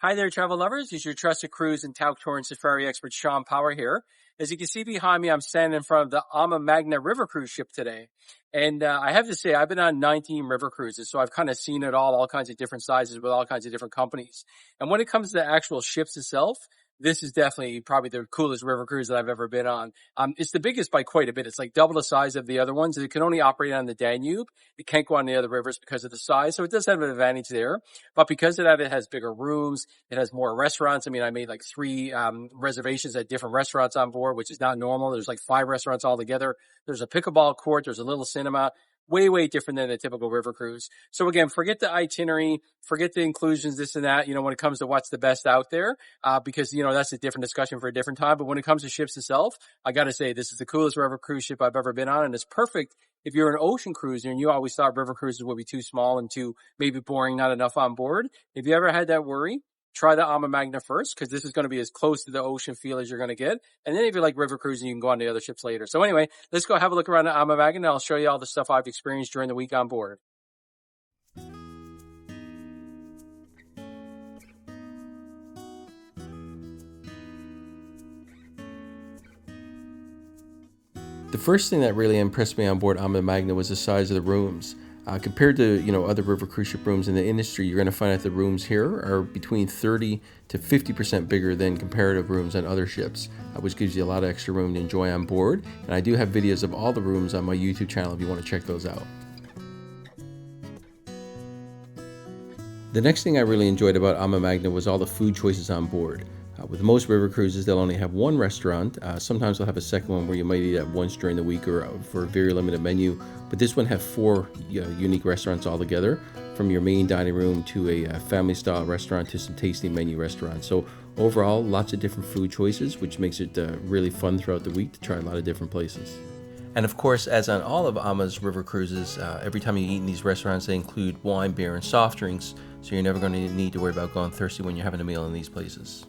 Hi there, travel lovers. It's your trusted cruise and Tauck tour and safari expert, Shawn Power here. As you can see behind me, I'm standing in front of the AmaMagna river cruise ship today. And I have to say, I've been on 19 river cruises, so I've kind of seen it all kinds of different sizes with all kinds of different companies. And when it comes to the actual ships itself, this is definitely probably the coolest river cruise that I've ever been on. It's the biggest by quite a bit. It's like double the size of the other ones. It can only operate on the Danube. It can't go on the other rivers because of the size. So it does have an advantage there. But because of that, it has bigger rooms. It has more restaurants. I mean, I made like three reservations at different restaurants on board, which is not normal. There's like 5 restaurants altogether. There's a pickleball court. There's a little cinema. Way different than a typical river cruise. So again, forget the itinerary, forget the inclusions, this and that, when it comes to what's the best out there, because, that's a different discussion for a different time. But when it comes to ships itself, I got to say, this is the coolest river cruise ship I've ever been on. And it's perfect if you're an ocean cruiser and you always thought river cruises would be too small and too maybe boring, not enough on board. If you ever had that worry, try the AmaMagna first, because this is going to be as close to the ocean feel as you're going to get. And then if you like river cruising, you can go on to the other ships later. So anyway, let's go have a look around the AmaMagna, and I'll show you all the stuff I've experienced during the week on board. The first thing that really impressed me on board AmaMagna was the size of the rooms. Compared to other river cruise ship rooms in the industry, you're going to find that the rooms here are between 30 to 50% bigger than comparative rooms on other ships, which gives you a lot of extra room to enjoy on board. And I do have videos of all the rooms on my YouTube channel if you want to check those out. The next thing I really enjoyed about AmaMagna was all the food choices on board. With most river cruises, they'll only have one restaurant. Sometimes they'll have a second one where you might eat at once during the week or for a very limited menu. But this one had 4 unique restaurants altogether, from your main dining room to a family-style restaurant to some tasty menu restaurants. So overall, lots of different food choices, which makes it really fun throughout the week to try a lot of different places. And of course, as on all of Ama's river cruises, every time you eat in these restaurants, they include wine, beer, and soft drinks. So you're never going to need to worry about going thirsty when you're having a meal in these places.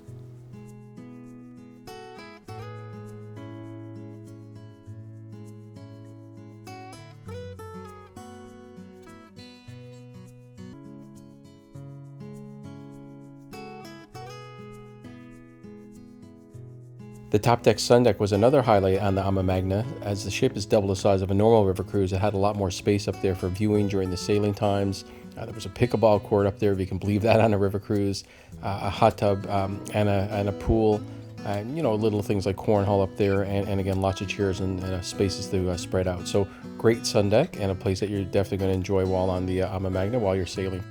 The top deck sun deck was another highlight on the AmaMagna. As the ship is double the size of a normal river cruise, it had a lot more space up there for viewing during the sailing times. There was a pickleball court up there, if you can believe that, on a river cruise, a hot tub and a pool, and little things like cornhole up there, and again, lots of chairs and spaces to spread out. So great sun deck, and a place that you're definitely going to enjoy while on the AmaMagna while you're sailing.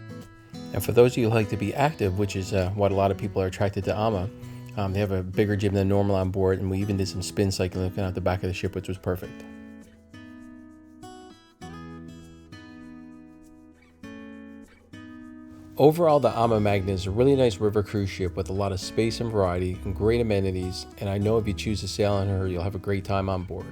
And for those of you who like to be active, which is what a lot of people are attracted to Ama, they have a bigger gym than normal on board, and we even did some spin cycling looking out the back of the ship, which was perfect. Overall, the AmaMagna is a really nice river cruise ship with a lot of space and variety and great amenities, and I know if you choose to sail on her, you'll have a great time on board.